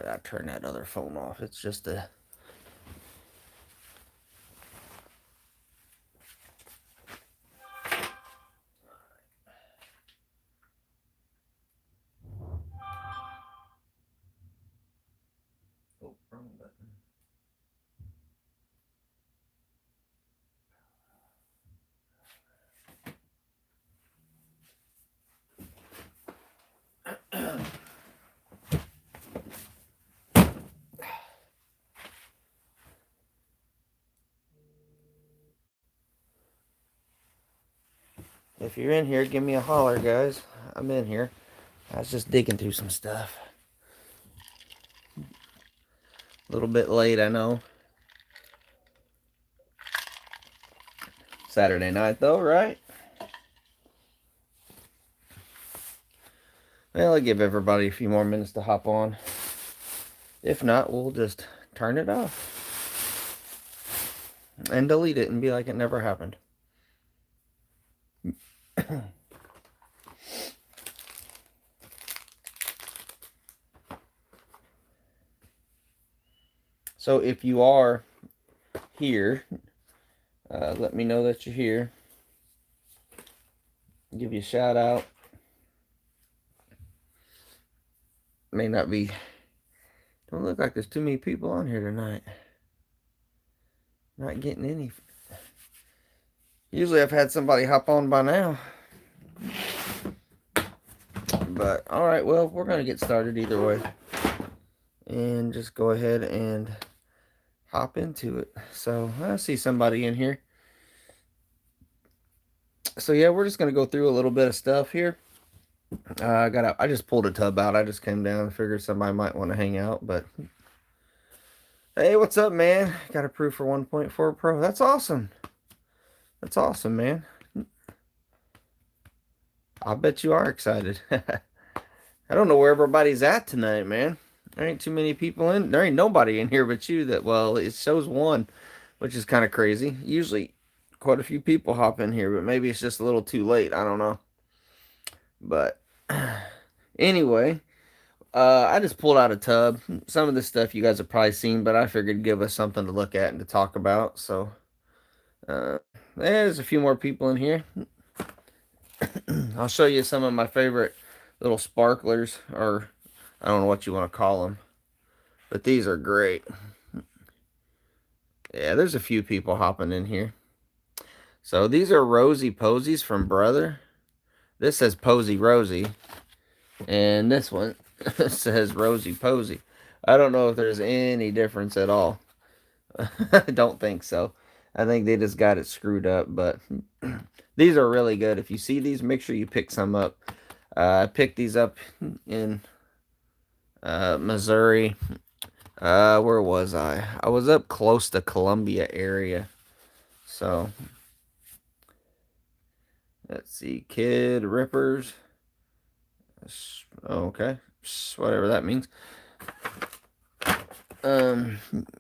I turn that other phone off. It's just a... Oh, wrong button. If you're in here, give me a holler, guys. I'm in here. I was just digging through some stuff. A little bit late, I know. Saturday night, though, right? Well, I'll give everybody a few more minutes to hop on. If not, we'll just turn it off. And delete it and be like it never happened. So if you are here, let me know that you're here. Give you a shout out. May not be... Don't look like there's too many people on here tonight. Not getting any. Usually I've had somebody hop on by now. But, alright, well, we're going to get started either way. And just go ahead and hop into it. So, I see somebody in here. So, yeah, we're just going to go through a little bit of stuff here. I just pulled a tub out. I just came down and figured somebody might want to hang out, but... Hey, what's up, man? Got approved for 1.4 Pro. That's awesome. That's awesome, man. I bet you are excited. I don't know where everybody's at tonight, man. There ain't too many people in. There ain't nobody in here but you that, well, it shows one, which is kind of crazy. Usually quite a few people hop in here, but maybe it's just a little too late. I don't know. But anyway, I just pulled out a tub. Some of this stuff you guys have probably seen, but I figured give us something to look at and to talk about. So there's a few more people in here. I'll show you some of my favorite little sparklers, or I don't know what you want to call them, but these are great. Yeah, there's a few people hopping in here. So these are Rosy Posies from Brother. This says Posy Rosie, and this one says Rosy Posy. I don't know if there's any difference at all. I don't think so. I think they just got it screwed up, but these are really good. If you see these, make sure you pick some up. I picked these up in Missouri. Where was I? I was up close to Columbia area. So, let's see. Kid Rippers. Okay. Whatever that means.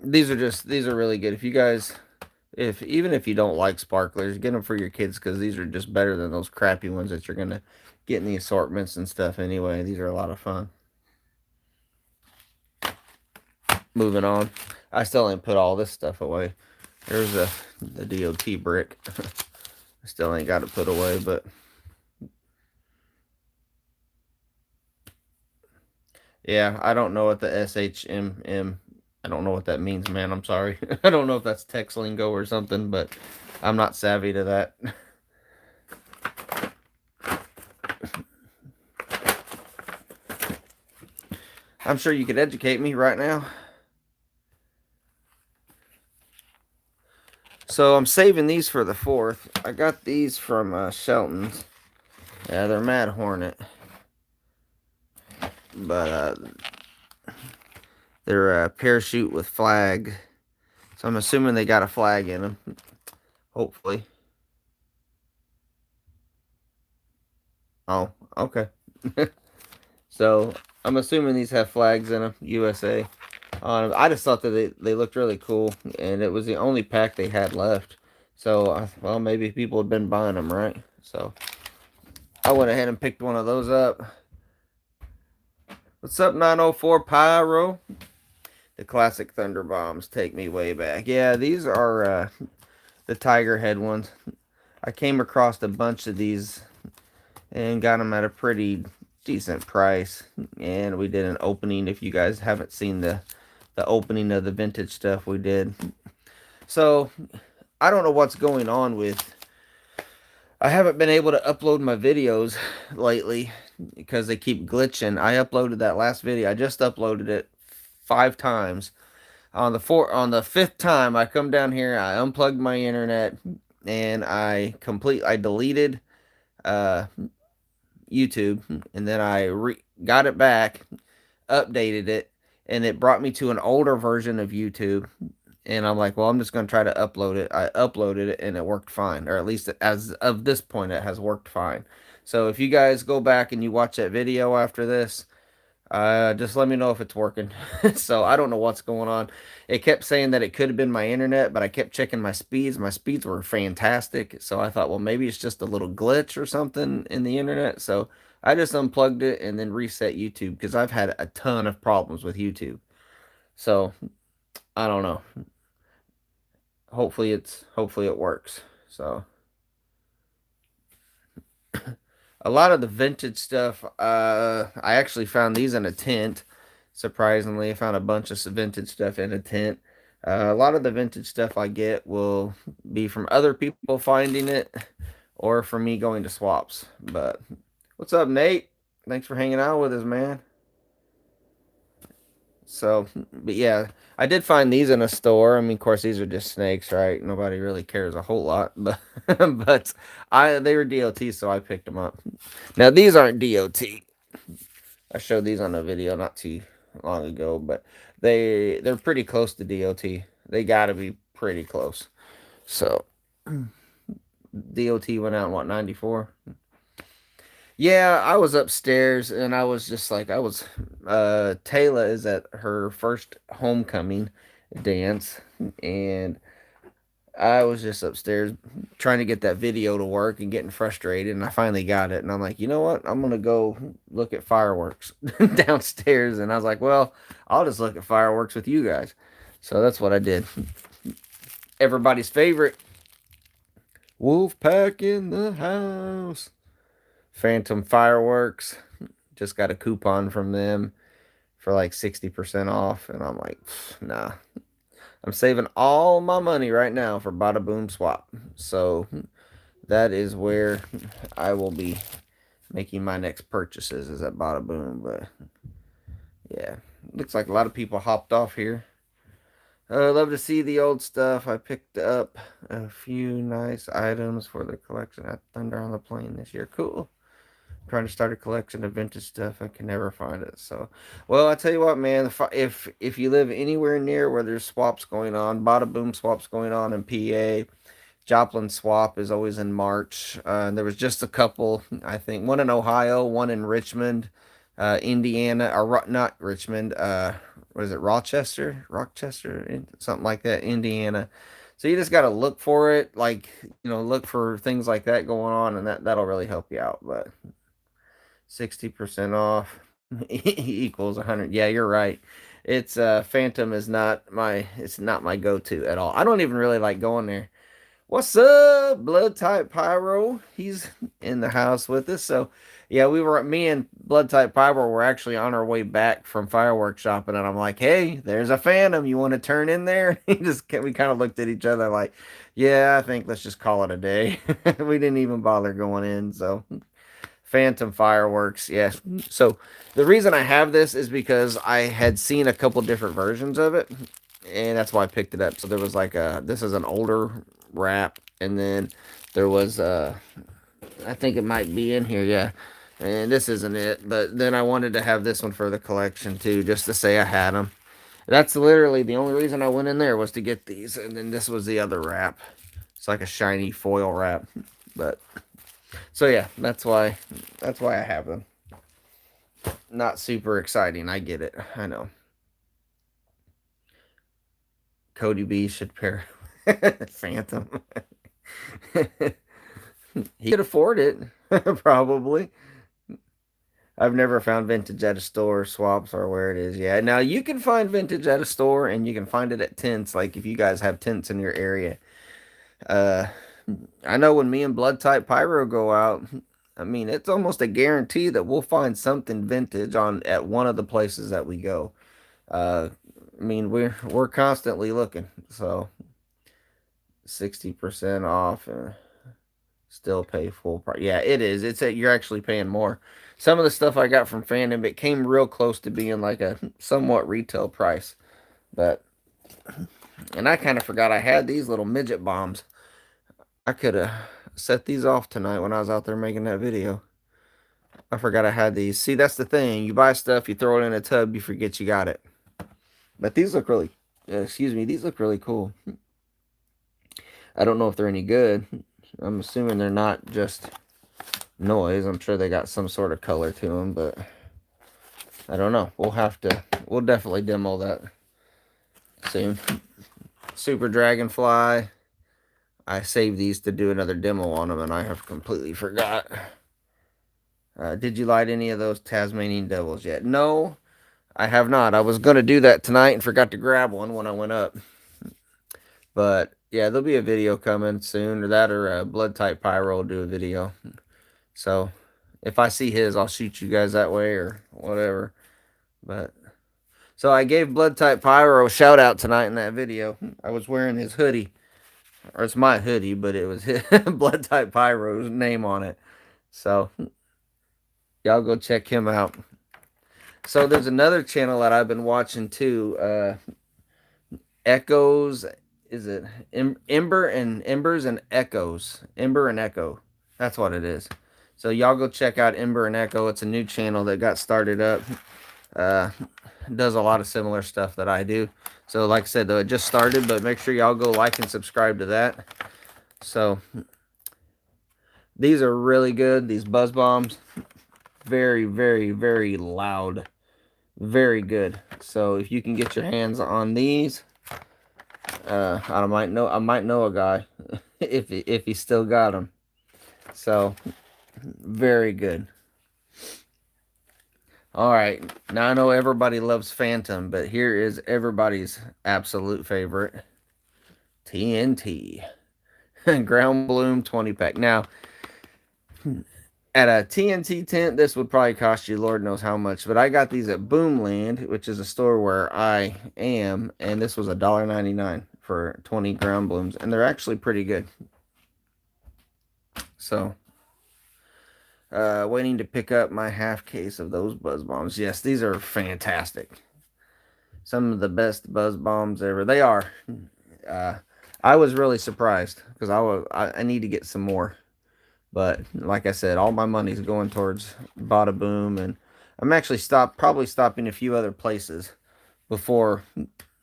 These are really good. If you guys, even if you don't like sparklers, get them for your kids, because these are just better than those crappy ones that you're going to get in the assortments and stuff anyway. These are a lot of fun. Moving on. I still ain't put all this stuff away. There's the DOT brick. I still ain't got it put away, but yeah, I don't know what the SHMM, I don't know what that means, man. I'm sorry. I don't know if that's text lingo or something, but I'm not savvy to that. I'm sure you could educate me right now. So I'm saving these for the 4th. I got these from Shelton's. Yeah, they're Mad Hornet. But they're a parachute with flag. So I'm assuming they got a flag in them. Hopefully. Oh, okay. So I'm assuming these have flags in them, USA. I just thought that they looked really cool, and it was the only pack they had left. So, well, maybe people had been buying them, right? So I went ahead and picked one of those up. What's up, 904 Pyro? The classic Thunder Bombs take me way back. Yeah, these are the Tiger Head ones. I came across a bunch of these and got them at a pretty decent price. And we did an opening. If you guys haven't seen the opening of the vintage stuff we did. So, I don't know what's going on with. I haven't been able to upload my videos lately because they keep glitching. I uploaded that last video. I just uploaded it 5 times. On the fifth time, I come down here, I unplugged my internet, and I deleted uh, YouTube, and then got it back, updated it, and it brought me to an older version of YouTube. And I'm like, well, I'm just going to try to upload it. I uploaded it and it worked fine. Or at least as of this point, it has worked fine. So if you guys go back and you watch that video after this, just let me know if it's working. So I don't know what's going on. It kept saying that it could have been my internet, but I kept checking my speeds. My speeds were fantastic. So I thought, well, maybe it's just a little glitch or something in the internet. So I just unplugged it and then reset YouTube because I've had a ton of problems with YouTube. So I don't know. Hopefully it works. So a lot of the vintage stuff, I actually found these in a tent. Surprisingly, I found a bunch of vintage stuff in a tent. A lot of the vintage stuff I get will be from other people finding it or from me going to swaps. But what's up, Nate? Thanks for hanging out with us, man. So, but yeah, I did find these in a store. I mean, of course, these are just snakes, right? Nobody really cares a whole lot, but but they were DOT, so I picked them up. Now these aren't DOT. I showed these on a video not too long ago, but they're pretty close to DOT. They got to be pretty close. So DOT went out in what 94. Yeah, I was upstairs and I was just like I was Taylor is at her first homecoming dance and I was just upstairs trying to get that video to work and getting frustrated and I finally got it and I'm like, "You know what? I'm going to go look at fireworks downstairs." And I was like, "Well, I'll just look at fireworks with you guys." So that's what I did. Everybody's favorite Wolfpack in the house. Phantom Fireworks. Just got a coupon from them for like 60% off. And I'm like, nah. I'm saving all my money right now for Bada Boom Swap. So that is where I will be making my next purchases is at Bada Boom. But yeah, looks like a lot of people hopped off here. I love to see the old stuff. I picked up a few nice items for the collection at Thunder on the Plain this year. Cool. Trying to start a collection of vintage stuff. I can never find it. So, well, I tell you what, man. If you live anywhere near where there's swaps going on, Bada Boom swaps going on in PA, Joplin swap is always in March. There was just a couple, I think, one in Ohio, one in Richmond, Indiana, or not Richmond. What is it, Rochester, something like that, Indiana. So you just got to look for it, like look for things like that going on, and that'll really help you out. But 60% off equals 100. Yeah, you're right. It's Phantom is not my it's not my go-to at all. I don't even really like going there. What's up, Blood Type Pyro? He's in the house with us. So, yeah, me and Blood Type Pyro were actually on our way back from fireworks shopping, and I'm like, hey, there's a Phantom. You want to turn in there? We kind of looked at each other like, yeah, I think let's just call it a day. We didn't even bother going in. So, Phantom Fireworks, yes. So the reason I have this is because I had seen a couple different versions of it, and that's why I picked it up. So there was like this is an older wrap, and then there was I think it might be in here, yeah. And this isn't it, but then I wanted to have this one for the collection too, just to say I had them. That's literally the only reason I went in there was to get these, and then this was the other wrap. It's like a shiny foil wrap, but so yeah, that's why I have them. Not super exciting. I get it. I know. Cody B should pair Phantom. He could afford it, probably. I've never found vintage at a store, swaps, or where it is. Yeah, now you can find vintage at a store, and you can find it at tents. Like if you guys have tents in your area, uh, I know when me and Blood Type Pyro go out, I mean it's almost a guarantee that we'll find something vintage on at one of the places that we go. Uh, I mean we're constantly looking, so 60% off. Still pay full price. Yeah, it is. You're actually paying more. Some of the stuff I got from Fandom, it came real close to being like a somewhat retail price. But and I kind of forgot I had these little midget bombs. I could have set these off tonight when I was out there making that video. I forgot I had these. See, that's the thing. You buy stuff, you throw it in a tub, you forget you got it. But these look really, excuse me, these look really cool. I don't know if they're any good. I'm assuming they're not just noise. I'm sure they got some sort of color to them, but I don't know. We'll definitely demo that soon. Super Dragonfly. I saved these to do another demo on them, and I have completely forgot. Did you light any of those Tasmanian Devils yet? No, I have not. I was going to do that tonight and forgot to grab one when I went up. But yeah, there'll be a video coming soon, or that, or Blood Type Pyro will do a video. So if I see his, I'll shoot you guys that way or whatever. But so I gave Blood Type Pyro a shout out tonight in that video. I was wearing his hoodie, or it's my hoodie, but it was his Blood Type Pyro's name on it. So y'all go check him out. So there's another channel that I've been watching too. Echoes, is it Ember and Embers and Echoes? Ember and Echo. That's what it is. So y'all go check out Ember and Echo. It's a new channel that got started up. Does a lot of similar stuff that I do. So like I said, though, it just started, but make sure y'all go like and subscribe to that. So these are really good. These buzz bombs, very, very, very loud, very good. So if you can get your hands on these, I might know a guy if he still got them. So very good. All right, now I know everybody loves Phantom, but here is everybody's absolute favorite, TNT. Ground Bloom 20-pack. Now, at a TNT tent, this would probably cost you Lord knows how much, but I got these at Boomland, which is a store where I am, and this was $1.99 for 20 Ground Blooms, and they're actually pretty good. So, waiting to pick up my half case of those buzz bombs. Yes, these are fantastic. Some of the best buzz bombs ever. They are. I was really surprised because I need to get some more. But like I said, all my money's going towards Bada Boom, and I'm actually probably stopping a few other places before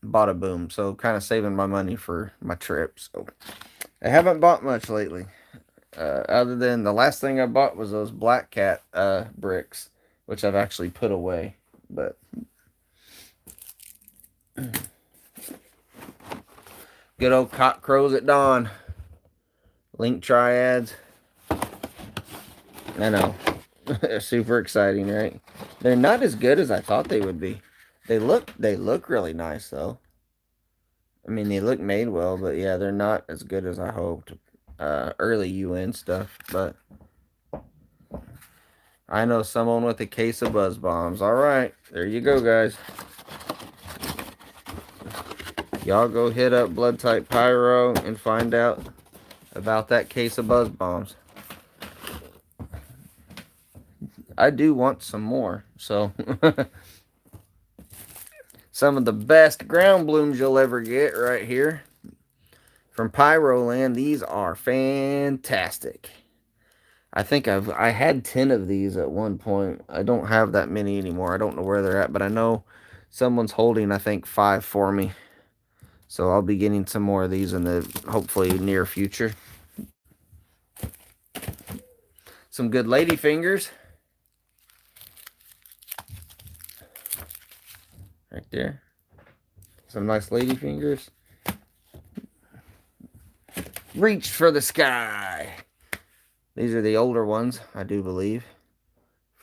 Bada Boom. So kind of saving my money for my trip. So I haven't bought much lately. Other than the last thing I bought was those Black Cat bricks, which I've actually put away. But good old cock crows at dawn. Link triads. I know. Super exciting, right? They're not as good as I thought they would be. They look really nice though. I mean, they look made well, but yeah, they're not as good as I hoped. Early UN stuff, but I know someone with a case of buzz bombs. All right, there you go, guys. Y'all go hit up Blood Type Pyro and find out about that case of buzz bombs. I do want some more, so some of the best ground blooms you'll ever get right here from Pyroland. These are fantastic. I think I had 10 of these at one point. I don't have that many anymore. I don't know where they're at, but I know someone's holding, I think, 5 for me. So I'll be getting some more of these in the hopefully near future. Some good lady fingers. Right there. Some nice lady fingers. Reach for the sky. These are the older ones, I do believe.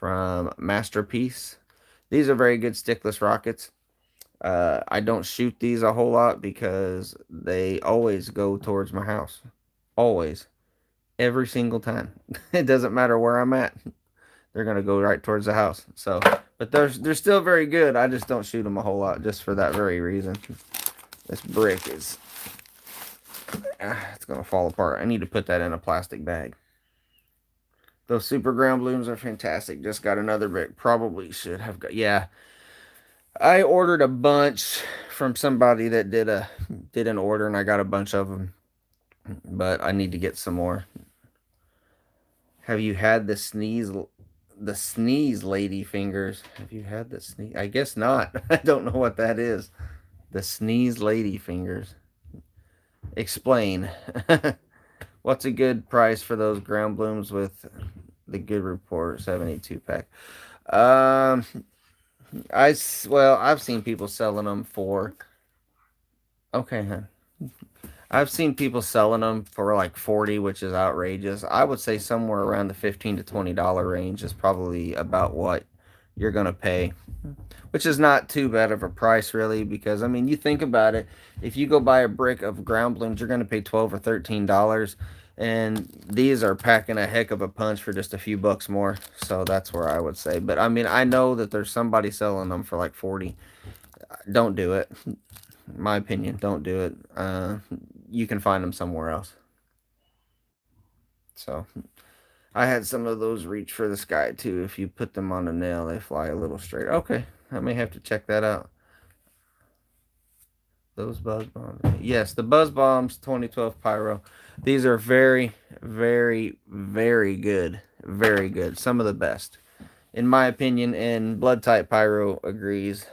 from Masterpiece. These are very good stickless rockets. I don't shoot these a whole lot because they always go towards my house. Always. Every single time. It doesn't matter where I'm at. They're gonna go right towards the house. So, but they're still very good. I just don't shoot them a whole lot, just for that very reason. This brick is, it's gonna fall apart. I need to put that in a plastic bag. Those super ground blooms are fantastic. Just got another brick. Probably should have got. Yeah, I ordered a bunch from somebody that did an order, and I got a bunch of them. But I need to get some more. Have you had the sneeze lady fingers? Have you had the sneeze? I guess not. I don't know what that is. The sneeze lady fingers. Explain. What's a good price for those ground blooms with the good report 782 pack? Um, I've seen people selling them for. Okay, huh? I've seen people selling them for like 40, which is outrageous. I would say somewhere around the $15 to $20 range is probably about what you're gonna pay, which is not too bad of a price really. Because I mean, you think about it, if you go buy a brick of ground blooms, you're gonna pay $12 or $13, and these are packing a heck of a punch for just a few bucks more. So that's where I would say. But I mean, I know that there's somebody selling them for like 40. Don't do it. My opinion, don't do it. You can find them somewhere else. So I had some of those reach for the sky too. If you put them on a nail, they fly a little straight. Okay, I may have to check that out. Those buzz bombs. Yes, the buzz bombs 2012 pyro. These are very, very, very good. Very good. Some of the best, in my opinion. And Blood Type Pyro agrees.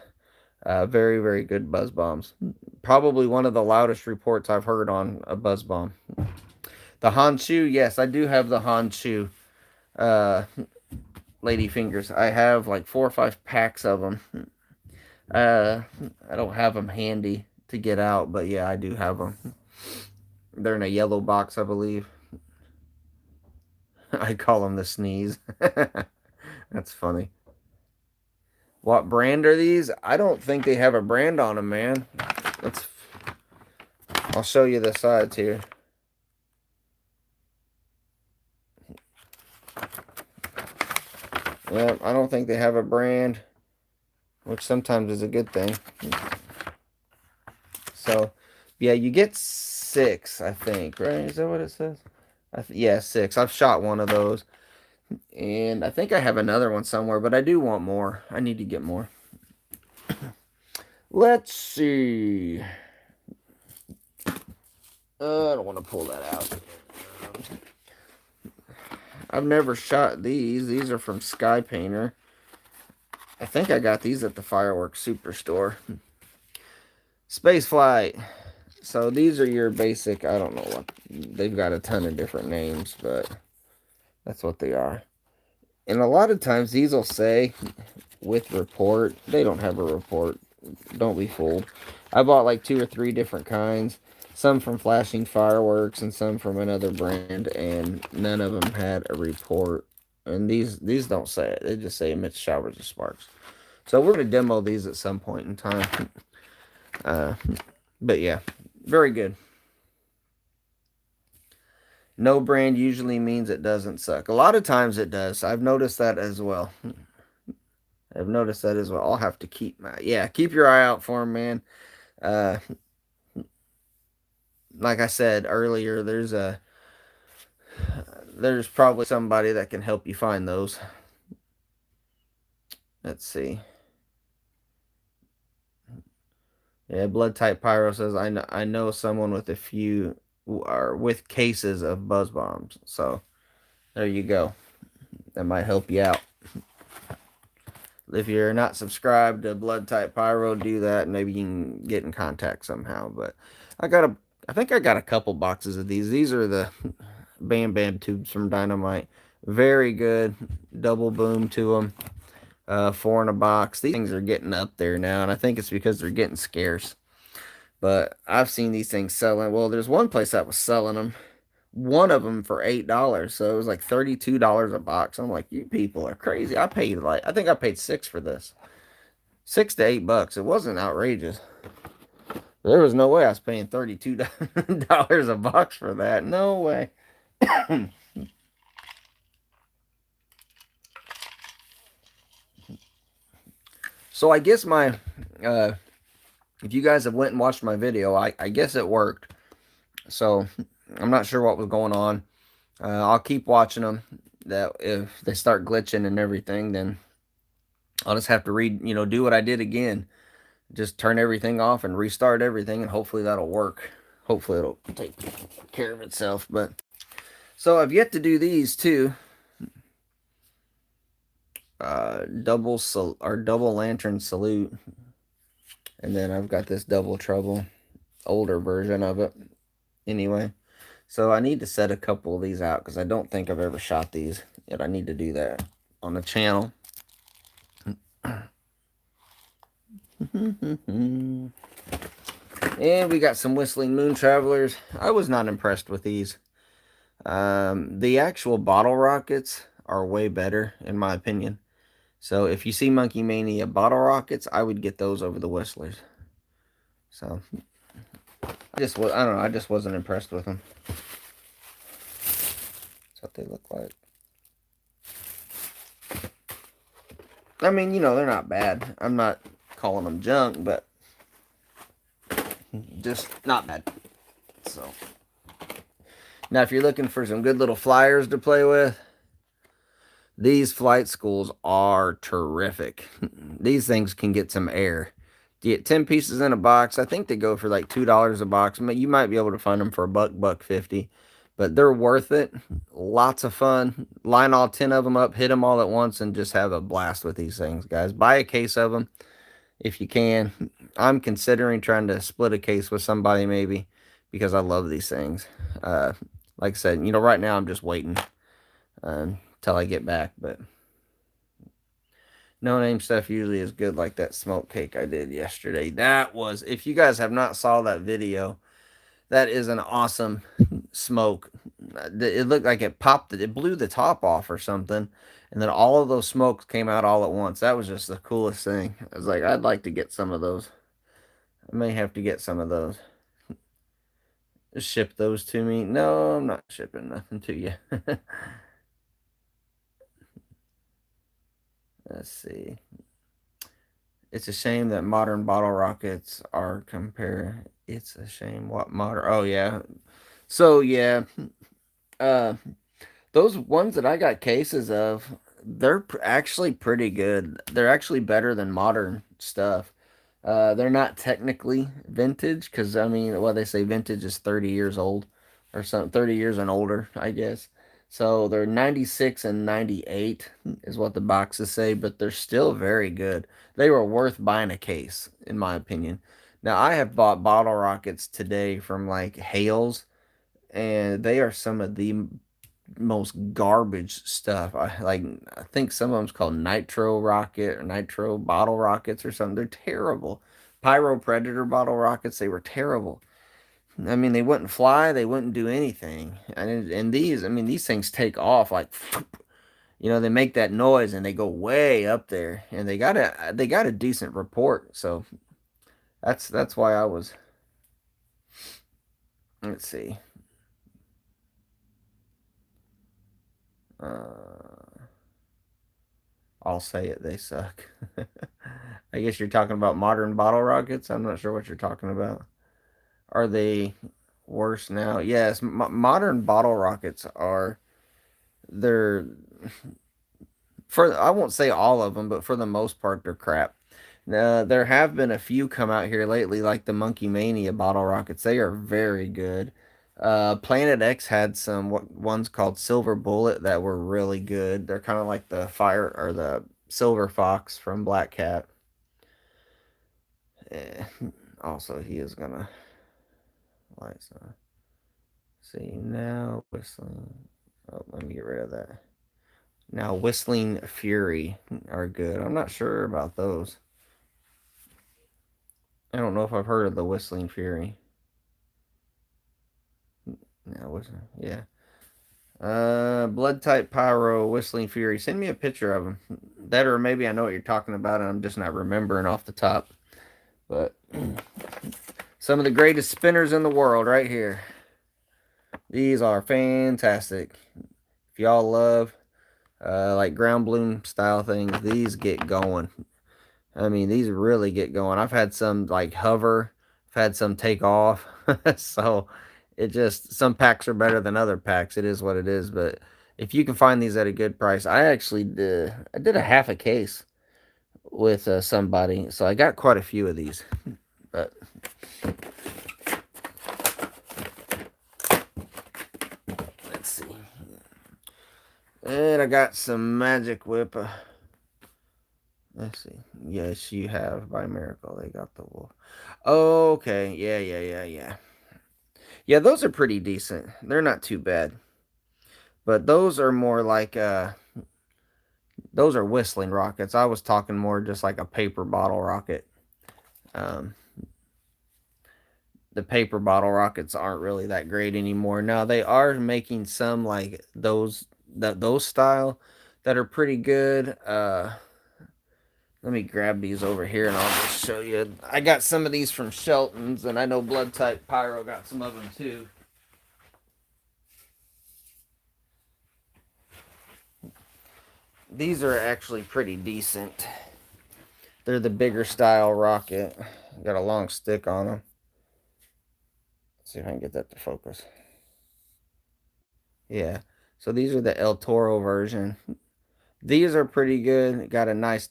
Very, very good buzz bombs. Probably one of the loudest reports I've heard on a buzz bomb. The Honshu, yes, I do have the Honshu uh, lady fingers. I have like 4 or 5 packs of them. Uh, I don't have them handy to get out, but yeah, I do have them. They're in a yellow box, I believe. I call them the sneeze. That's funny. What brand are these? I don't think they have a brand on them, man. Let's. I'll show you the sides here. Yeah, I don't think they have a brand, which sometimes is a good thing. So, yeah, you get 6, I think, right? Is that what it says? Yeah, 6. I've shot one of those. And I think I have another one somewhere, but I do want more. I need to get more. Let's see. I don't want to pull that out. I've never shot these. These are from Sky Painter. I think I got these at the Fireworks Superstore. Space Flight. So these are your basic, I don't know what, they've got a ton of different names, but that's what they are. And a lot of times these will say with report. They don't have a report. Don't be fooled. I bought like 2 or 3 different kinds. Some from Flashing Fireworks and some from another brand, and none of them had a report. And these don't say it. They just say emits showers of sparks. So we're going to demo these at some point in time. But yeah, very good. No brand usually means it doesn't suck. A lot of times it does. I've noticed that as well. I'll have to keep keep your eye out for them, man. Uh, like I said earlier, there's probably somebody that can help you find those. Let's see. Yeah, Blood Type Pyro says I know someone with a few or with cases of buzz bombs. So there you go. That might help you out. If you're not subscribed to Blood Type Pyro, do that. Maybe you can get in contact somehow. But I think I got a couple boxes of these. These are the Bam Bam tubes from Dynamite. Very good. Double boom to them. 4 in a box. These things are getting up there now, and I think it's because they're getting scarce. But I've seen these things selling. Well, there's one place that was selling them one of them for $8. So it was like $32 a box. I'm like, you people are crazy. I think I paid six for this. $6 to $8. It wasn't outrageous. There was no way I was paying $32 a box for that. No way. So I guess uh, if you guys have went and watched my video, I guess it worked. So I'm not sure what was going on. I'll keep watching them. That if they start glitching and everything, then I'll just have to do what I did again. Just turn everything off and restart everything, and hopefully that'll work. Hopefully it'll take care of itself. But so I've yet to do these too. Double lantern salute, and then I've got this double trouble, older version of it. Anyway, so I need to set a couple of these out because I don't think I've ever shot these yet. I need to do that on the channel. And we got some Whistling Moon Travelers. I was not impressed with these. The actual bottle rockets are way better, in my opinion. So if you see Monkey Mania bottle rockets, I would get those over the Whistlers. So I don't know, I just wasn't impressed with them. That's what they look like. I mean, they're not bad. I'm not calling them junk, but just not bad. So now if you're looking for some good little flyers to play with, these flight schools are terrific. These things can get some air. You get 10 pieces in a box. I think they go for like $2 a box. You might be able to find them for $1.50, but they're worth it. Lots of fun. Line all 10 of them up, hit them all at once, and just have a blast with these things, guys. Buy a case of them if you can. I'm considering trying to split a case with somebody maybe because I love these things. Like I said, right now I'm just waiting till I get back, but no name stuff usually is good, like that smoke cake I did yesterday. That was, if you guys have not saw that video, that is an awesome smoke. It looked like it blew the top off or something, and then all of those smokes came out all at once. That was just the coolest thing. I was like, I'd like to get some of those. I may have to get some of those. Ship those to me. No, I'm not shipping nothing to you. Let's see. It's a shame that modern bottle rockets are compare. It's a shame what modern. Oh yeah. So yeah, uh, those ones that I got cases of, they're actually pretty good. They're actually better than modern stuff. They're not technically vintage because I mean, well, they say vintage is 30 years old or something, 30 years and older, I guess. So they're 96 and 98 is what the boxes say, but they're still very good. They were worth buying a case, in my opinion. Now, I have bought bottle rockets today from like Hales, and they are some of the most garbage stuff. I think some of them's called Nitro Rocket or Nitro Bottle Rockets or something. They're terrible. Pyro Predator bottle rockets, they were terrible. I mean, they wouldn't fly, they wouldn't do anything. And these, I mean, these things take off like they make that noise and they go way up there and they got a decent report. So that's why I was, let's see. Uh I'll say it, they suck. I guess you're talking about modern bottle rockets. I'm not sure what you're talking about. Are they worse now? Yes, modern bottle rockets are. They're for I won't say all of them, but for the most part, they're crap. There have been a few come out here lately, like the Monkey Mania bottle rockets. They are very good. Planet X had some ones called Silver Bullet that were really good. They're kind of like the fire or the Silver Fox from Black Cat. Eh, also, he is gonna like so. See now whistling. Oh, let me get rid of that. Now Whistling Fury are good. I'm not sure about those. I don't know if I've heard of the Whistling Fury. No, wasn't. Yeah. Blood type pyro, whistling fury. Send me a picture of them. That or maybe I know what you're talking about, and I'm just not remembering off the top. But some of the greatest spinners in the world, right here. These are fantastic. If y'all love like ground bloom style things, these get going. I mean, these really get going. I've had some like hover, I've had some take off. So it just, some packs are better than other packs. It is what it is. But if you can find these at a good price, I did a half a case with somebody, so I got quite a few of these. But let's see, and I got some Magic Whip. Let's see. Yes, you have by miracle. They got the wolf. Okay. Yeah. Yeah, those are pretty decent. They're not too bad. But those are more like those are whistling rockets. I was talking more just like a paper bottle rocket. Um, the paper bottle rockets aren't really that great anymore. Now they are making some like those style that are pretty good. Let me grab these over here and I'll just show you. I got some of these from Shelton's, and I know Blood Type Pyro got some of them too. These are actually pretty decent. They're the bigger style rocket. Got a long stick on them. Let's see if I can get that to focus. Yeah. So these are the El Toro version. These are pretty good. Got a nice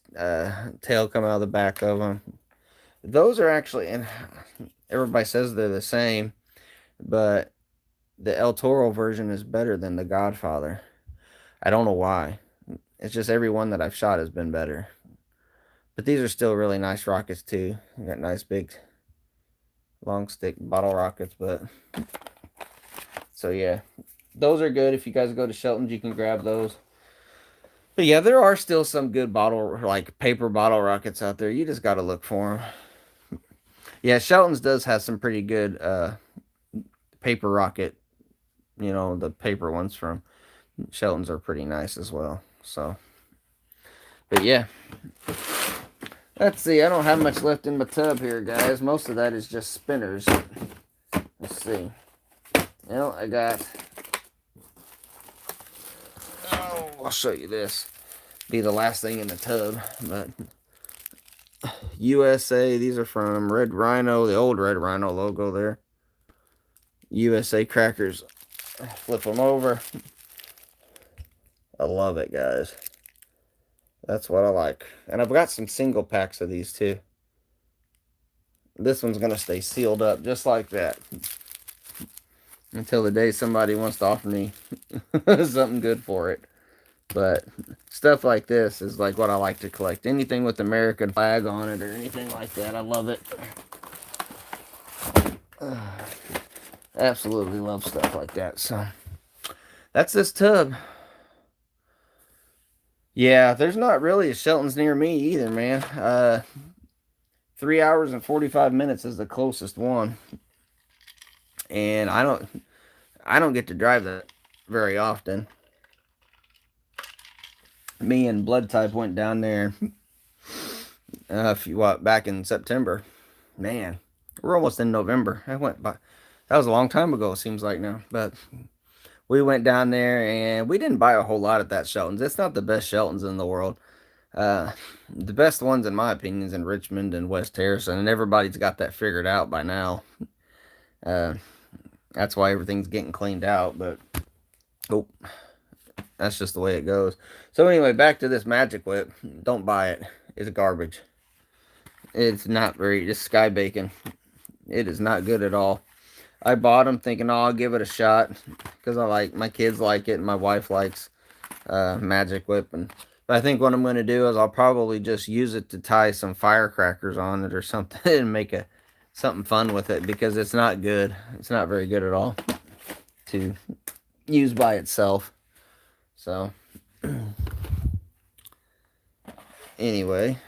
tail come out of the back of them. Those are actually, and everybody says they're the same, but the El Toro version is better than the Godfather. I don't know why. It's just every one that I've shot has been better. But these are still really nice rockets too. You got nice big long stick bottle rockets, but so yeah. Those are good. If you guys go to Shelton's, you can grab those. But yeah, there are still some good bottle, like paper bottle rockets out there. You just got to look for them. Yeah, Shelton's does have some pretty good paper rocket. You know, the paper ones from Shelton's are pretty nice as well. So, but yeah. Let's see. I don't have much left in my tub here, guys. Most of that is just spinners. Let's see. Well, I got... Oh, I'll show you this. Be the last thing in the tub. But USA, these are from Red Rhino, the old Red Rhino logo there. USA crackers. Flip them over. I love it, guys. That's what I like. And I've got some single packs of these too. This one's going to stay sealed up just like that. Until the day somebody wants to offer me something good for it. But stuff like this is like what I like to collect. Anything with the American flag on it or anything like that. I love it. Absolutely love stuff like that. So that's this tub. Yeah, there's not really a Shelton's near me either, man. 3 hours and 45 minutes is the closest one. And I don't get to drive that very often. Me and Blood Type went down there back in September. Man, we're almost in November. That was a long time ago, it seems like now. But we went down there and we didn't buy a whole lot at that Shelton's. It's not the best Shelton's in the world. The best ones, in my opinion, is in Richmond and West Harrison, and everybody's got that figured out by now. That's why everything's getting cleaned out. But oh, that's just the way it goes. So anyway, back to this Magic Whip. Don't buy it. It's garbage. It's not very. It's sky bacon. It is not good at all. I bought them thinking, oh, I'll give it a shot because my kids like it and my wife likes Magic Whip. But I think what I'm going to do is I'll probably just use it to tie some firecrackers on it or something and make something fun with it because it's not good. It's not very good at all to use by itself. So anyway,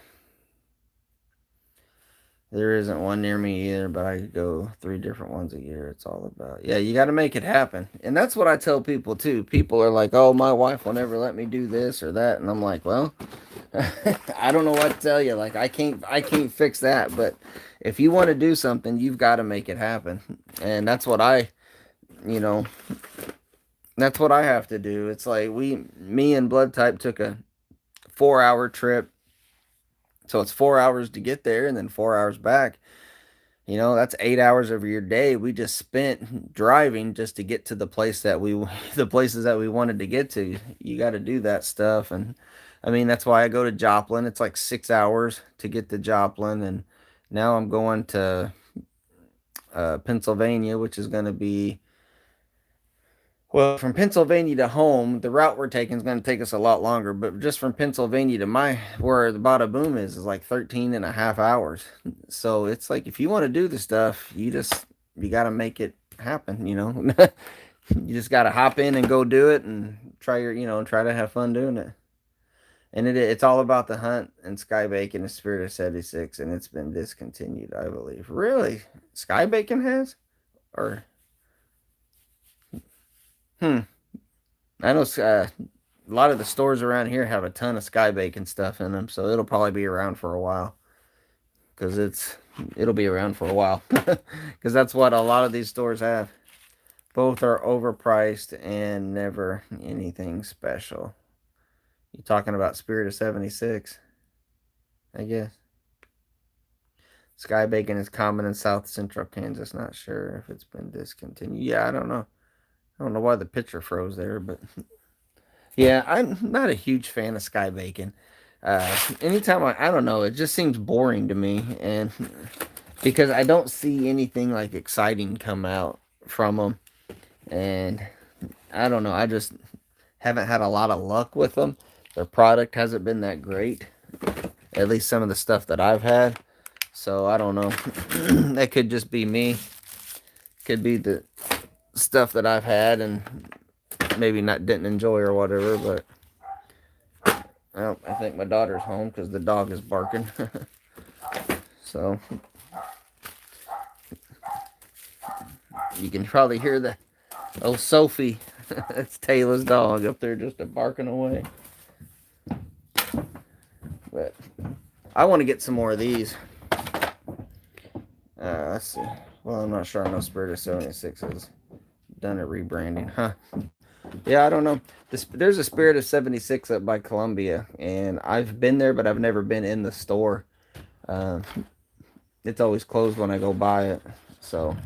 There isn't one near me either, but I go 3 different ones a year. It's all about, yeah, you got to make it happen. And that's what I tell people too. People are like, oh, my wife will never let me do this or that. And I'm like, well, I don't know what to tell you. Like, I can't fix that. But if you want to do something, you've got to make it happen. And you know, that's what I have to do. It's like me and Blood Type took a 4 hour trip. So it's 4 hours to get there and then 4 hours back. That's 8 hours of your day we just spent driving just to get to the place that we, the places that we wanted to get to. You got to do that stuff. And I mean, that's why I go to Joplin. It's like 6 hours to get to Joplin. And now I'm going to Pennsylvania, which is going to be, well, from Pennsylvania to home, the route we're taking is going to take us a lot longer. But just from Pennsylvania to where the Bada Boom is like 13 and a half hours. So it's like, if you want to do the stuff, you got to make it happen, You just got to hop in and go do it and try to have fun doing it. And it's all about the hunt and Sky Bacon and Spirit of 76, and it's been discontinued, I believe. Really? Sky Bacon has? Or, hmm. I know a lot of the stores around here have a ton of Sky Bacon stuff in them, so it'll probably be around for a while. Because it'll be around for a while. Because that's what a lot of these stores have. Both are overpriced and never anything special. You talking about Spirit of 76, I guess. Sky Bacon is common in South Central Kansas. Not sure if it's been discontinued. Yeah, I don't know. I don't know why the picture froze there, but yeah, I'm not a huge fan of Sky Bacon. Anytime I don't know, it just seems boring to me, and because I don't see anything like exciting come out from them, and I don't know, I just haven't had a lot of luck with them. Their product hasn't been that great, at least some of the stuff that I've had. So I don't know. That could just be me. Could be the stuff that I've had and maybe not didn't enjoy or whatever. But well, I think my daughter's home because the dog is barking. So you can probably hear the old Sophie. That's Taylor's dog up there just barking away. But I want to get some more of these. Let's see. Well, I'm not sure. I know Spirit of 76 has done a rebranding, huh? Yeah, I don't know. There's a Spirit of 76 up by Columbia, and I've been there, but I've never been in the store. Uh, it's always closed when I go buy it, so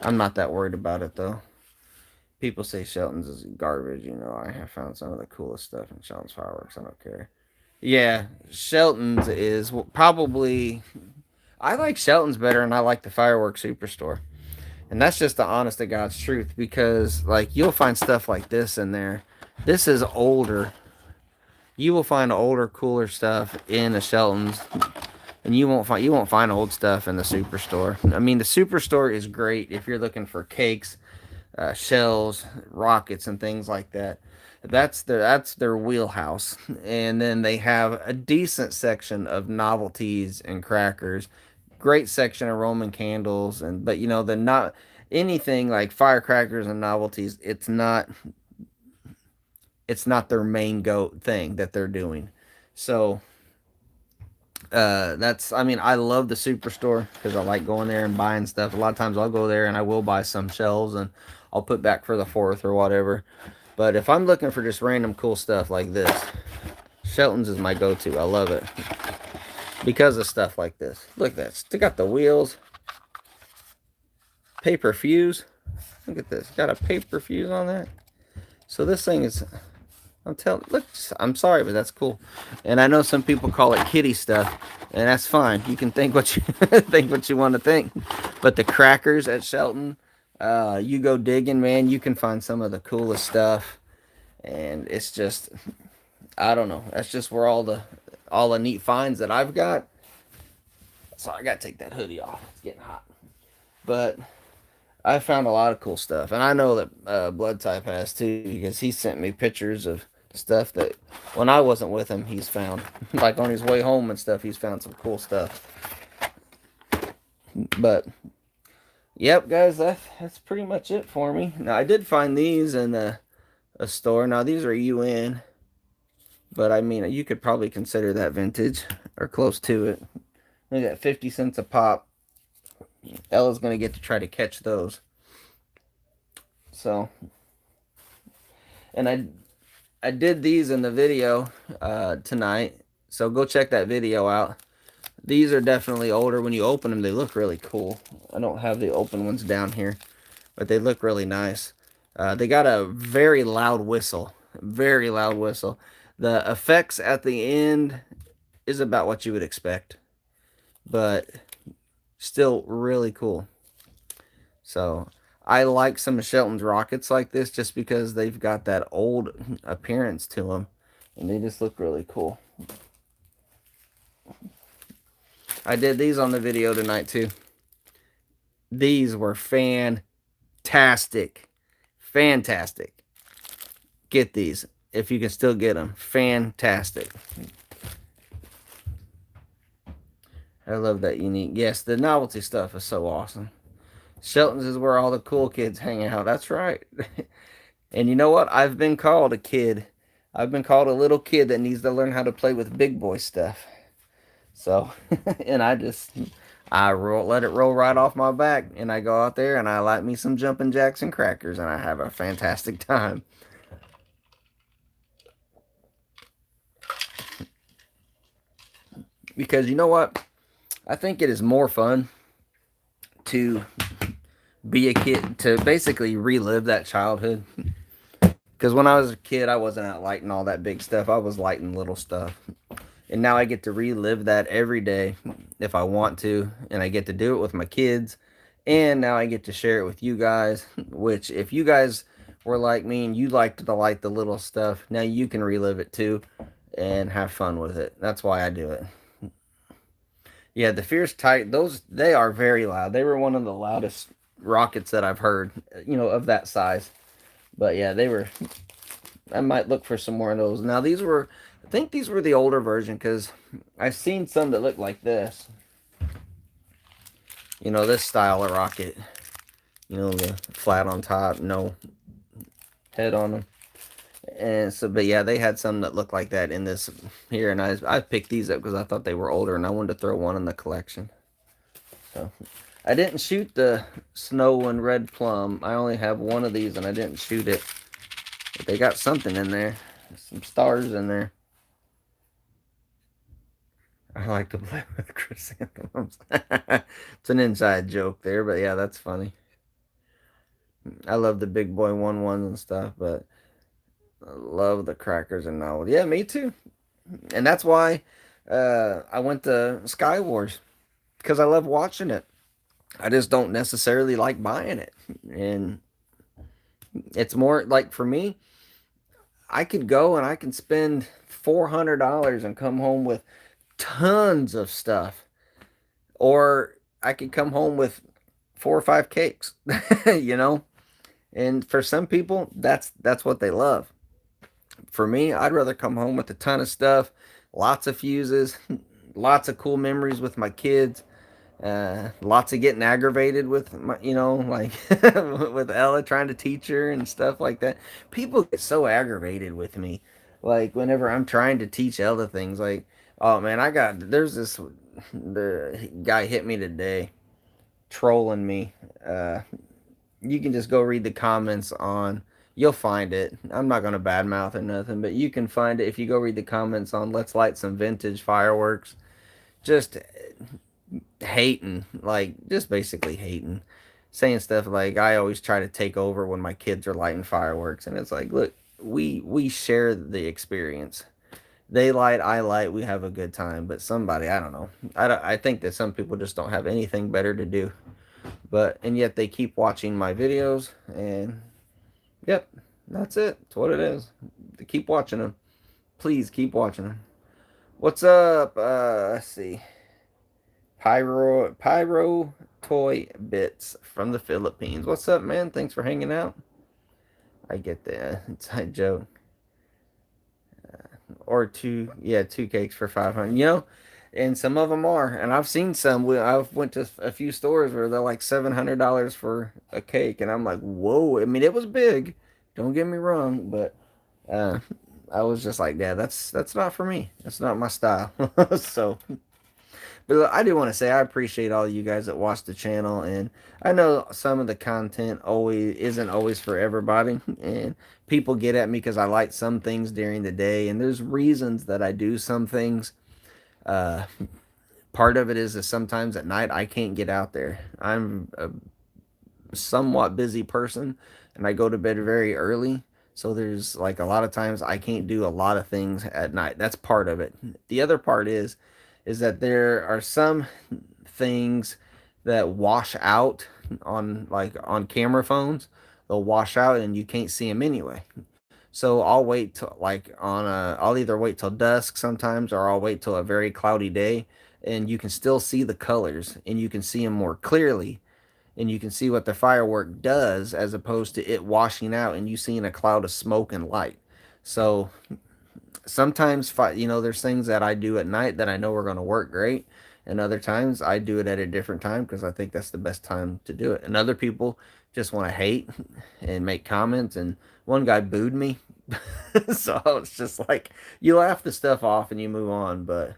I'm not that worried about it, though. People say Shelton's is garbage. I have found some of the coolest stuff in Shelton's Fireworks. I don't care. Yeah, Shelton's is probably. I like Shelton's better, and I like the Fireworks Superstore. And that's just the honest to God's truth, because like you'll find stuff like this in there. This is older. You will find older, cooler stuff in the Sheltons, and you won't find old stuff in the Superstore. I mean, the Superstore is great if you're looking for cakes, shells, rockets, and things like that. That's their wheelhouse. And then they have a decent section of novelties and crackers. Great section of Roman candles, but the not anything like firecrackers and novelties. It's not their main go thing that they're doing. So that's I mean, I love the Superstore because I like going there and buying stuff. A lot of times I'll go there and I will buy some shells and I'll put back for the 4th or whatever. But if I'm looking for just random cool stuff like this, Shelton's is my go-to. I love it because of stuff like this. Look at that. They got the wheels. Paper fuse. Look at this. Got a paper fuse on that. So this thing is, look, I'm sorry, but that's cool. And I know some people call it kitty stuff, and that's fine. You can think what you think what you want to think. But the crackers at Shelton, you go digging, man, you can find some of the coolest stuff. And it's just, I don't know. That's just where all the neat finds that I've got. So I gotta take that hoodie off. It's getting hot. But I found a lot of cool stuff, and I know that Blood Type has too, because he sent me pictures of stuff that when I wasn't with him, he's found. Like on his way home and stuff, he's found some cool stuff. But yep, guys, that's pretty much it for me. Now I did find these in a store. Now these are UN, but I mean you could probably consider that vintage or close to it. They got 50 cents a pop. Ella's gonna get to try to catch those. So, and I did these in the video tonight. So go check that video out. These are definitely older. When you open them, they look really cool. I don't have the open ones down here, but they look really nice. They got a very loud whistle. Very loud whistle. The effects at the end is about what you would expect, but still really cool. So I like some of Shelton's rockets like this just because they've got that old appearance to them, and they just look really cool. I did these on the video tonight too. These were fantastic. Fantastic. Get these if you can still get them. Fantastic. I love that unique. Yes, the novelty stuff is so awesome. Shelton's is where all the cool kids hang out. That's right. And you know what? I've been called a kid. I've been called a little kid that needs to learn how to play with big boy stuff. So, and let it roll right off my back, and I go out there and I light me some jumping jacks and crackers, and I have a fantastic time. Because you know what? I think it is more fun to be a kid, to basically relive that childhood. Because when I was a kid, I wasn't out lighting all that big stuff. I was lighting little stuff. And now I get to relive that every day if I want to. And I get to do it with my kids. And now I get to share it with you guys. Which, if you guys were like me and you liked to light the little stuff, now you can relive it too and have fun with it. That's why I do it. Yeah, the Fierce Titan, they are very loud. They were one of the loudest rockets that I've heard, of that size. But yeah, I might look for some more of those. Now I think these were the older version because I've seen some that look like this. This style of rocket. The flat on top, no head on them. And so, but yeah, they had some that looked like that in this here, and I picked these up because I thought they were older, and I wanted to throw one in the collection. So, I didn't shoot the snow and red plum. I only have one of these, and I didn't shoot it. But they got something in there, some stars in there. I like to play with chrysanthemums. It's an inside joke there, but yeah, that's funny. I love the big boy 1-1s and stuff, but I love the crackers and all. Yeah, me too. And that's why I went to Sky Wars because I love watching it. I just don't necessarily like buying it. And it's more like for me, I could go and I can spend $400 and come home with tons of stuff. Or I could come home with 4 or 5 cakes, you know? And for some people, that's what they love. For me, I'd rather come home with a ton of stuff, lots of fuses, lots of cool memories with my kids, lots of getting aggravated with my, like with Ella trying to teach her and stuff like that. People get so aggravated with me, like whenever I'm trying to teach Ella things. Like, oh man, the guy hit me today, trolling me. You can just go read the comments on. You'll find it. I'm not gonna badmouth or nothing, but you can find it if you go read the comments on "Let's light some vintage fireworks." Just hating, like just basically hating, saying stuff like I always try to take over when my kids are lighting fireworks, and it's like, look, we share the experience. They light, I light, we have a good time. But somebody, I don't know, I think that some people just don't have anything better to do. But and yet they keep watching my videos, and yep, that's it. It's what it is. Keep watching them. Please keep watching them. What's up? Let's see. Pyro Toy Bits from the Philippines. What's up, man? Thanks for hanging out. I get the inside joke. Or two cakes for 500. And some of them are, and I've seen some. I've went to a few stores where they're like $700 for a cake, and I'm like, whoa. I mean, it was big. Don't get me wrong, but uh, I was just like, yeah, that's not for me. That's not my style. So, but I do want to say I appreciate all you guys that watch the channel, and I know some of the content always isn't always for everybody, and people get at me because I like some things during the day, and there's reasons that I do some things. Uh, Part of it is that sometimes at night I can't get out there. I'm a somewhat busy person, and I go to bed very early. So there's like a lot of times I can't do a lot of things at night. That's part of it. The other part is that there are some things that wash out on like on camera phones. They'll wash out and you can't see them anyway. So I'll wait till like on a I'll either wait till dusk sometimes or I'll wait till a very cloudy day and you can still see the colors and you can see them more clearly and you can see what the firework does as opposed to it washing out and you seeing a cloud of smoke and light. So sometimes there's things that I do at night that I know are going to work great, and other times I do it at a different time because I think that's the best time to do it. And other people just want to hate and make comments, and one guy booed me. So it's just like you laugh the stuff off and you move on, but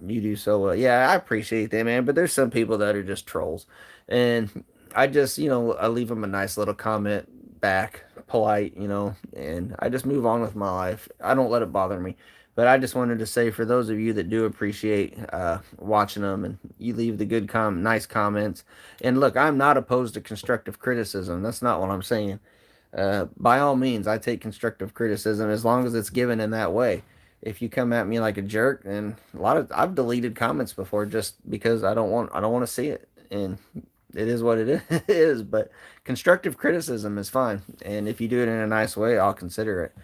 you do so well. Yeah, I appreciate that, man. But there's some people that are just trolls, and I just I leave them a nice little comment back, polite, and I just move on with my life. I don't let it bother me. But I just wanted to say for those of you that do appreciate watching them and you leave the nice comments. And look, I'm not opposed to constructive criticism. That's not what I'm saying. By all means, I take constructive criticism as long as it's given in that way. If you come at me like a jerk, and I've deleted comments before just because I don't want to see it, and it is what it is. But constructive criticism is fine, and if you do it in a nice way, I'll consider it.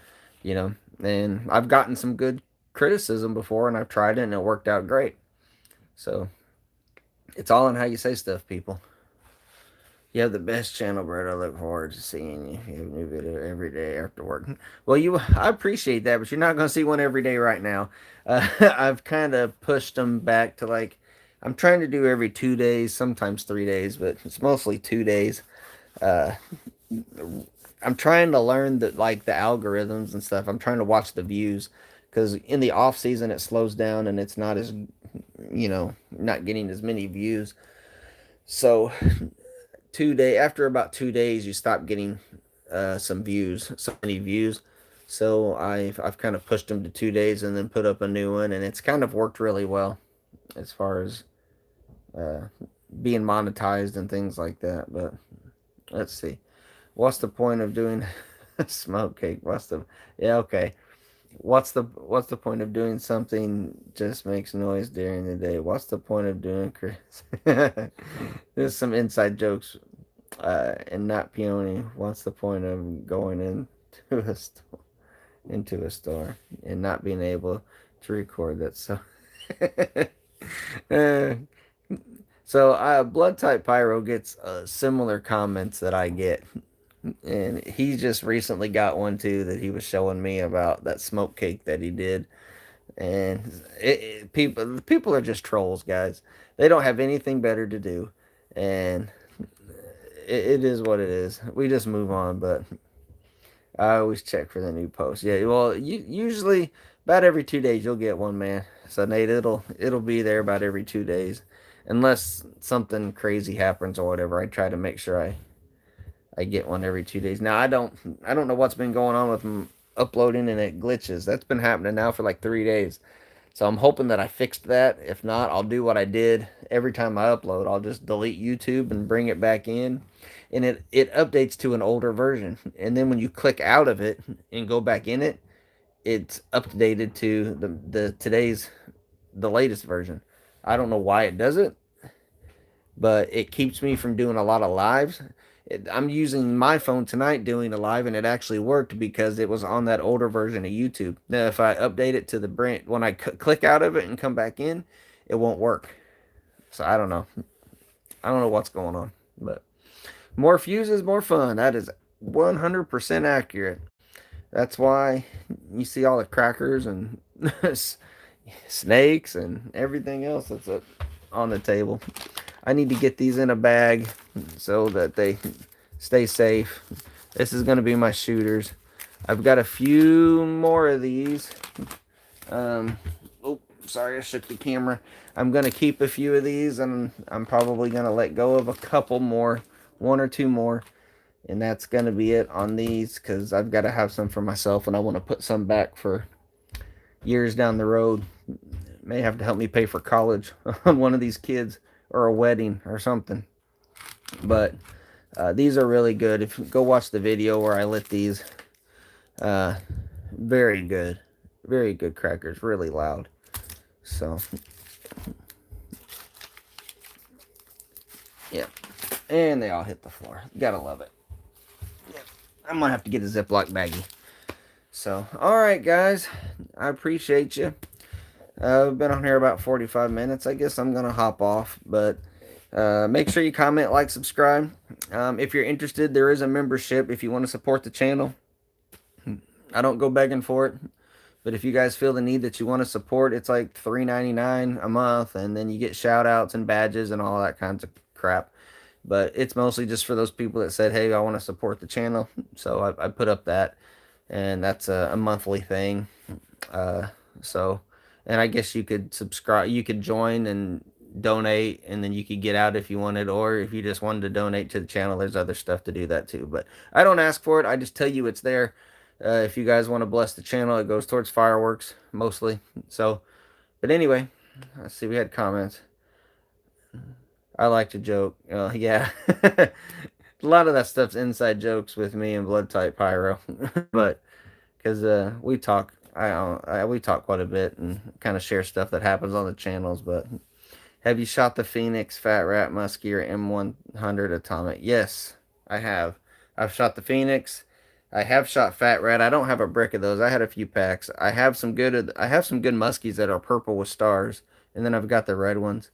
You know, and I've gotten some good criticism before, and I've tried it, and it worked out great. So it's all in how you say stuff, people. You have the best channel, Brett. I look forward to seeing you. You have a new video every day after work. Well, I appreciate that, but you're not going to see one every day right now. I've kind of pushed them back to like, I'm trying to do every 2 days, sometimes 3 days, but it's mostly 2 days. Uh, I'm trying to learn the algorithms and stuff. I'm trying to watch the views because in the off season it slows down and it's not as, not getting as many views. So 2 day after about 2 days you stop getting so many views. So I've kind of pushed them to 2 days and then put up a new one, and it's kind of worked really well as far as uh, being monetized and things like that. But let's see, what's the point of doing smoke cake? Yeah, okay. What's the point of doing something just makes noise during the day? What's the point of doing Chris? There's some inside jokes and not peony. What's the point of going into a store and not being able to record that? Uh, Blood Type Pyro gets similar comments that I get, and he just recently got one too that he was showing me about that smoke cake that he did. And people are just trolls, guys. They don't have anything better to do, and it is what it is. We just move on, but I always check for the new post. Yeah, well, usually about every 2 days you'll get one, man. So Nate, it'll be there about every 2 days, unless something crazy happens or whatever. I try to make sure I get one every 2 days. Now I don't know what's been going on with uploading and it glitches. That's been happening now for like 3 days. So I'm hoping that I fixed that. If not, I'll do what I did every time I upload. I'll just delete YouTube and bring it back in. And it updates to an older version. And then when you click out of it and go back in it, it's updated to the latest version. I don't know why it does it, but it keeps me from doing a lot of lives. I'm using my phone tonight doing a live, and it actually worked because it was on that older version of YouTube. Now, if I update it to the brand, when I click out of it and come back in, it won't work. So I don't know. I don't know what's going on, but more fuses, more fun. That is 100% accurate. That's why you see all the crackers and snakes and everything else that's on the table. I need to get these in a bag so that they stay safe. This is going to be my shooters. I've got a few more of these. Oh, sorry, I shook the camera. I'm going to keep a few of these, and I'm probably going to let go of a couple more, one or two more. And that's going to be it on these, because I've got to have some for myself, and I want to put some back for years down the road. May have to help me pay for college on one of these kids, or a wedding or something. But these are really good. If you go watch the video where I lit these, very good. Very good crackers. Really loud. So, yeah. And they all hit the floor. Gotta love it. Yeah. I'm gonna have to get a Ziploc baggie. So, alright, guys. I appreciate you. I've been on here about 45 minutes. I guess I'm gonna hop off. But make sure you comment, like, subscribe. If you're interested, there is a membership if you want to support the channel. I don't go begging for it. But if you guys feel the need that you want to support, it's like $3.99 a month, and then you get shout outs and badges and all that kinds of crap. But it's mostly just for those people that said, hey, I want to support the channel. So I put up that, and that's a monthly thing. So, and I guess you could subscribe, you could join and donate, and then you could get out if you wanted, or if you just wanted to donate to the channel, there's other stuff to do that too. But I don't ask for it. I just tell you it's there. If you guys want to bless the channel, it goes towards fireworks mostly. So, but anyway, I see we had comments. I like to joke. Yeah. A lot of that stuff's inside jokes with me and Blood Type Pyro. But because we talk, we talk quite a bit and kind of share stuff that happens on the channels. But have you shot the Phoenix, Fat Rat, Muskie, or M100 Atomic? Yes, I have. I've shot the Phoenix. I have shot Fat Rat. I don't have a brick of those. I had a few packs. I have some good muskies that are purple with stars, and then I've got the red ones.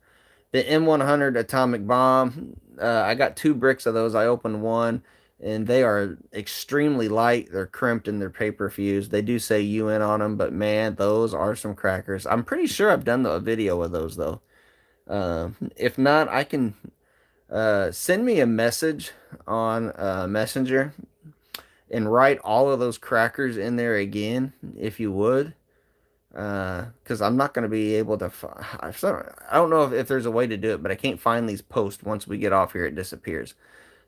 The M100 Atomic Bomb. I got 2 bricks of those. I opened one, and they are extremely light. They're crimped and they're paper fused. They do say UN on them, but man, those are some crackers. I'm pretty sure I've done a video of those though. If not, I can send me a message on Messenger and write all of those crackers in there again, if you would. Because I'm not going to be able to. I don't know if there's a way to do it, but I can't find these posts. Once we get off here, it disappears.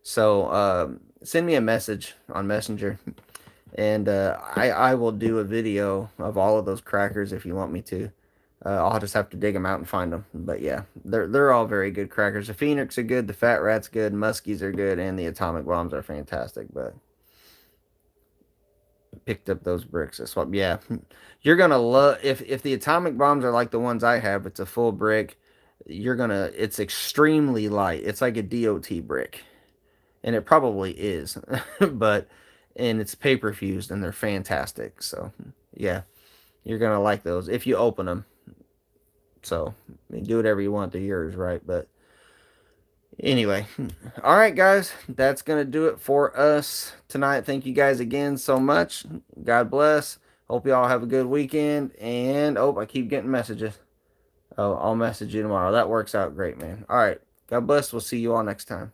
So send me a message on Messenger, and I will do a video of all of those crackers if you want me to. I'll just have to dig them out and find them. But yeah, they're all very good crackers. The Phoenix are good, the Fat Rat's good, Muskies are good, and the Atomic Bombs are fantastic. But picked up those bricks. That's what. Yeah, you're gonna love if the Atomic Bombs are like the ones I have. It's a full brick. You're gonna. It's extremely light. It's like a DOT brick, and it probably is, but and it's paper fused and they're fantastic. So yeah, you're gonna like those if you open them. So I mean, do whatever you want to yours, right? But anyway, all right, guys, that's gonna do it for us tonight. Thank you guys again so much. God bless. Hope you all have a good weekend. And oh, I keep getting messages. Oh, I'll message you tomorrow. That works out great, man. All right, God bless. We'll see you all next time.